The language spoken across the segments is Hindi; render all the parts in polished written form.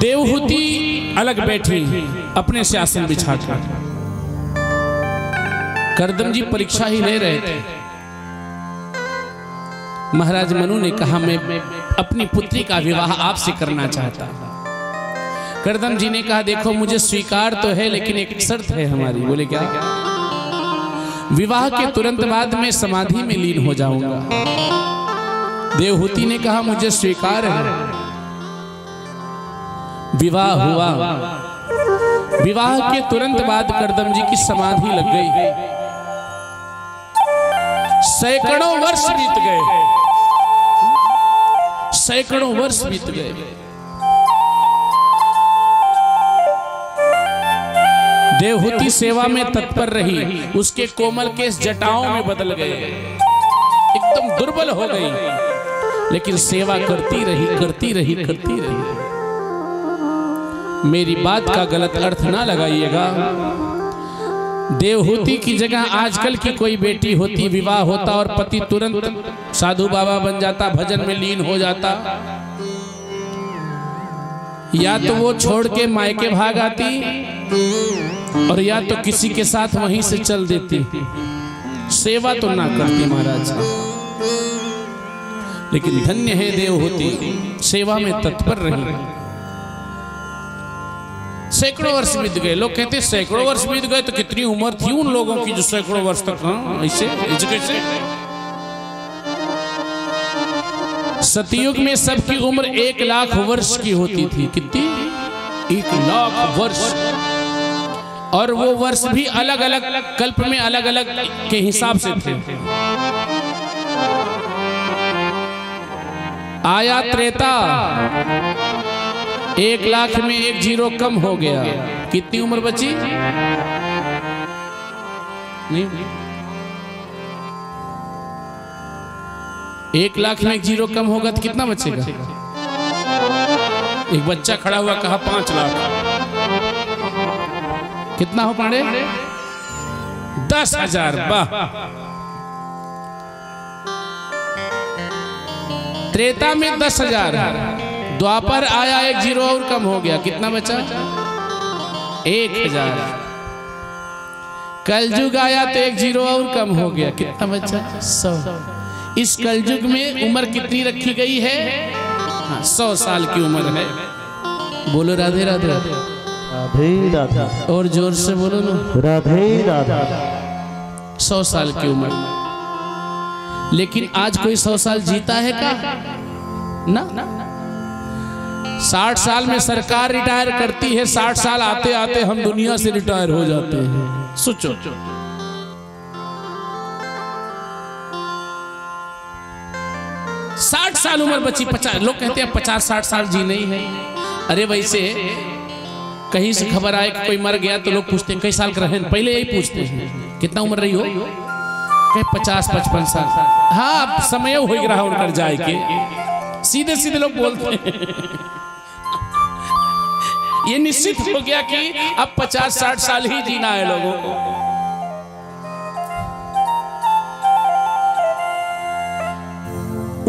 देवहूति अलग बैठी अपने से आसन बिछाकर। करदम जी परीक्षा ही ले रहे थे। महाराज मनु ने कहा मैं अपनी पुत्री का विवाह आपसे करना चाहता। करदम जी ने कहा देखो मुझे स्वीकार तो है लेकिन एक शर्त है हमारी। बोले क्या? विवाह के तुरंत बाद मैं समाधि में लीन हो जाऊंगा। देवहूति ने कहा मुझे स्वीकार है। विवाह हुआ। विवाह के तुरंत बाद करदम जी की समाधि लग गई। सैकड़ों वर्ष बीत गए। सैकड़ों वर्ष बीत गए। देवहूति सेवा में तत्पर रही। उसके कोमल केस जटाओं में बदल गए, एकदम दुर्बल हो गई, लेकिन सेवा करती रही, करती रही, करती रही। मेरी बात का गलत अर्थ ना लगाइएगा। देवहूति की जगह आजकल की कोई बेटी होती, विवाह होता और पति तुरंत साधु बाबा बन जाता, भजन में लीन हो जाता, या तो वो छोड़ के मायके भाग आती और या तो किसी के साथ वहीं से चल देती। सेवा तो ना करती महाराज। लेकिन धन्य है देवहूति, सेवा में तत्पर रही। सैकड़ों वर्ष बीत गए। लोग कहते हैं सैकड़ों वर्ष बीत गए तो कितनी उम्र थी उन लोगों की जो सैकड़ों वर्ष तक। हाँ ऐसे कैसे? सतयुग में सबकी उम्र 1,00,000 वर्ष की होती थी। कितनी? 1,00,000 वर्ष। और वो वर्ष भी अलग अलग कल्प में अलग अलग के हिसाब से थे। आया त्रेता, 1,00,000 में 1 जीरो कम हो गया। कितनी उम्र बची? नहीं, 1,00,000 में 1 जीरो कम होगा तो कितना बचेगा? एक बच्चा खड़ा हुआ, कहा 5 लाख। कितना हो पांडे? 10,000। वाह। त्रेता में 10,000। द्वापर आया, 1 जीरो और कम हो गया। कितना बचा? 1,000। कलयुग आया तो 1 जीरो और कम हो गया। कितना बचा? 100। इस कलयुग में उम्र कितनी रखी गई है? 100 साल की उम्र है। बोलो राधे राधे। राधे राधे। और जोर से बोलो ना। राधे राधे। 100 साल की उम्र। लेकिन आज कोई 100 साल जीता है क्या? ना। 60 साल में सरकार रिटायर करती है। 60 साल आते आते हम दुनिया से रिटायर हो जाते हैं। सोचो। साठ साल उम्र बची। 50 लोग कहते हैं 50-60 साल जीना ही है। अरे वैसे कहीं से खबर आए कि कोई मर गया तो लोग पूछते हैं कई साल का रहे? पहले यही पूछते हैं कितना उम्र रही हो? 50-55 साल। हाँ, अब समय हो रहा उनकर जाए के। सीधे सीधे लोग बोलते हैं। ये निश्चित हो गया कि अब 50-60 साल ही जीना है लोगों को।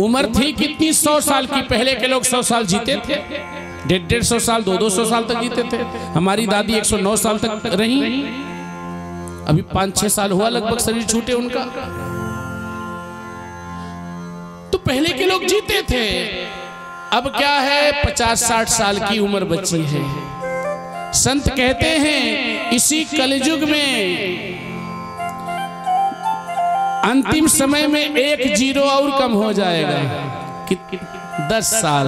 उम्र थी कितनी? 100 साल की। पहले के लोग 100 साल जीते थे। 150-150 साल, 200-200 साल तक जीते थे। हमारी दादी 109 साल तक रही। अभी 5-6 साल हुआ लगभग शरीर छूटे उनका। तो पहले के लोग जीते थे। अब क्या है? 50-60 साल की उम्र बची है। संत कहते हैं इसी कलयुग में अंतिम समय में 1 जीरो और कम हो जाएगा। 10 साल।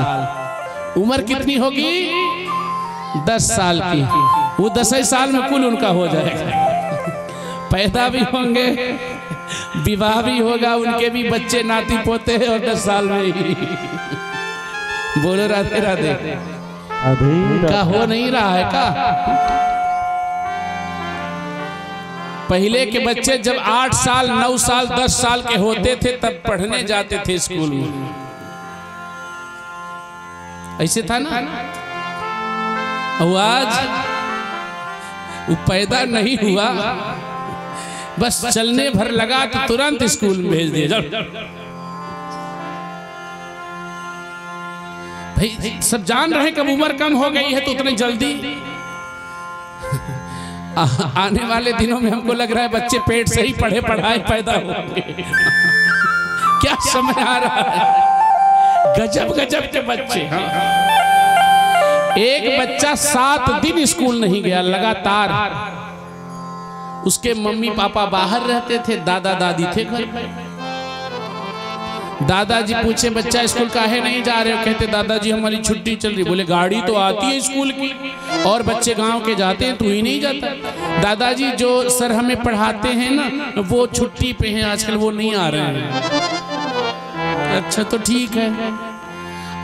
उम्र कितनी होगी? 10 साल की। वो 10 साल में कुल उनका हो जाएगा। पैदा भी होंगे, विवाह भी होगा, उनके भी बच्चे नाती पोते हैं और 10 साल में ही। बोलो राधे राधे। का हो नहीं रहा है का? पहले के बच्चे जब 8 साल, 9 साल, 10 साल के होते थे तब पढ़ने जाते थे स्कूल में। ऐसे था ना? और आज वो पैदा नहीं हुआ, बस चलने भर लगा तो तुरंत स्कूल में भेज दिया। भाई सब जान रहे कब उम्र कम हो गई है तो उतनी जल्दी आने वाले दिनों में हमको लग रहा है बच्चे पेट से ही पढ़े पढ़ाए पैदा होंगे। क्या समय आ रहा है, गजब गजब के बच्चे। एक बच्चा 7 दिन स्कूल नहीं गया लगातार। उसके मम्मी पापा बाहर रहते थे, दादा दादी थे घर पे। दादाजी पूछे बच्चा स्कूल काहे नहीं जा रहे हो? कहते दादाजी हमारी छुट्टी चल रही। बोले गाड़ी तो आती है स्कूल की और बच्चे गांव के जाते हैं, तू ही नहीं जाता। दादाजी जो सर हमें पढ़ाते हैं ना वो छुट्टी पे हैं आजकल, वो नहीं आ रहे हैं। अच्छा तो ठीक है।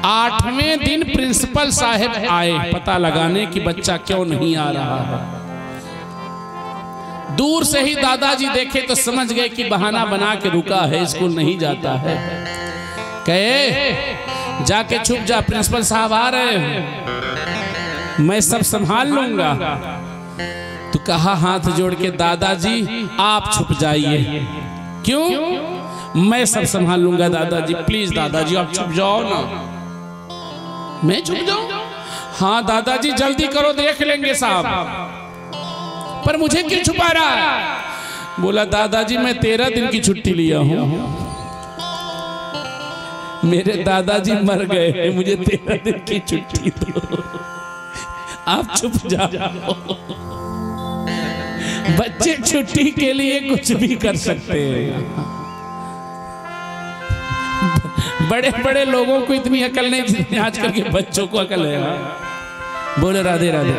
8वें दिन प्रिंसिपल साहब आए पता लगाने कि बच्चा क्यों नहीं आ रहा है। दूर से ही दादाजी देखे तो समझ गए कि बहाना बना के रुका है, स्कूल नहीं जाता है। कहे जाके छुप जा, प्रिंसिपल साहब आ रहे हैं, मैं सब संभाल लूंगा। तो कहा हाथ जोड़ के दादाजी आप छुप जाइए। क्यों? मैं सब संभाल लूंगा दादाजी, प्लीज दादाजी आप छुप जाओ ना। मैं छुप जाऊं? हाँ दादाजी जल्दी करो, देख लेंगे साहब। पर मुझे क्यों छुपा रहा है? बोला दादाजी मैं 13 दिन की छुट्टी लिया हूं, मेरे दादाजी मर गए हैं, मुझे 13 दिन की छुट्टी दो, आप छुप जाओ। बच्चे छुट्टी के लिए कुछ भी कर सकते हैं। बड़े बड़े लोगों को इतनी अकल नहीं जितनी आजकल के बच्चों को अकल है। बोले राधे राधे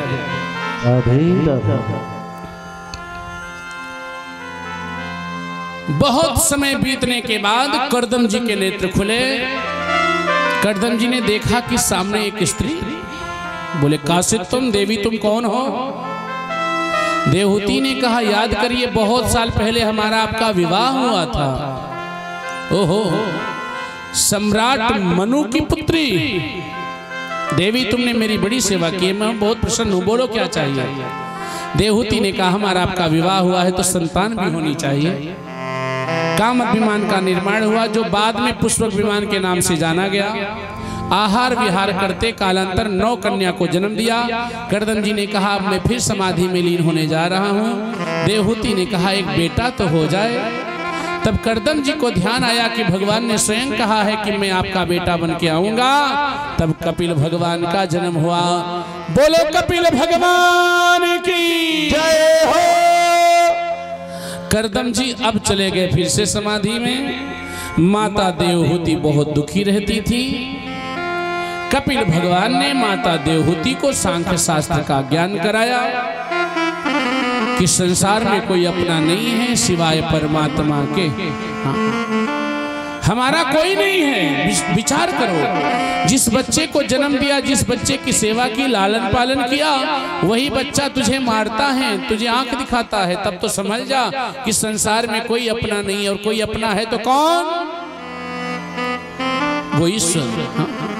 राधे राधे। बहुत समय बीतने के बाद करदम जी के नेत्र खुले। करदम जी ने देखा कि सामने एक स्त्री। बोले कासिद तुम देवी तुम कौन हो? देवहूति ने कहा याद करिए बहुत साल पहले हमारा आपका विवाह हुआ था। ओहो सम्राट मनु की पुत्री देवी, तुमने मेरी बड़ी सेवा की, मैं बहुत प्रसन्न हूं, बोलो क्या चाहिए? देवहूति ने कहा हमारा आपका विवाह हुआ है तो संतान भी होनी चाहिए। कामत विमान का निर्माण हुआ जो बाद में पुष्पक विमान के नाम से जाना गया। आहार विहार करते कालांतर 9 कन्या को जन्म दिया। करदम जी ने कहा अब मैं फिर समाधि में लीन होने जा रहा हूँ। देवहूति ने कहा एक बेटा तो हो जाए। तब करदम जी को ध्यान आया कि भगवान ने स्वयं कहा है कि मैं आपका बेटा बन के आऊंगा। तब कपिल भगवान का जन्म हुआ। बोलो कपिल भगवान की जय हो। करदम जी अब चले गए फिर से समाधि में। माता देवहूति बहुत दुखी रहती थी। कपिल भगवान ने माता देवहूति को सांख्य शास्त्र का ज्ञान कराया कि संसार में कोई अपना नहीं है सिवाय परमात्मा के। हमारा कोई नहीं है। विचार करो, जिस बच्चे को जन्म दिया, जिस बच्चे की सेवा की, लालन पालन किया, वही बच्चा तुझे मारता है, तुझे आंख दिखाता है, तब तो समझ जा कि संसार में कोई अपना नहीं है। और कोई अपना है तो कौन? वो ईश्वर।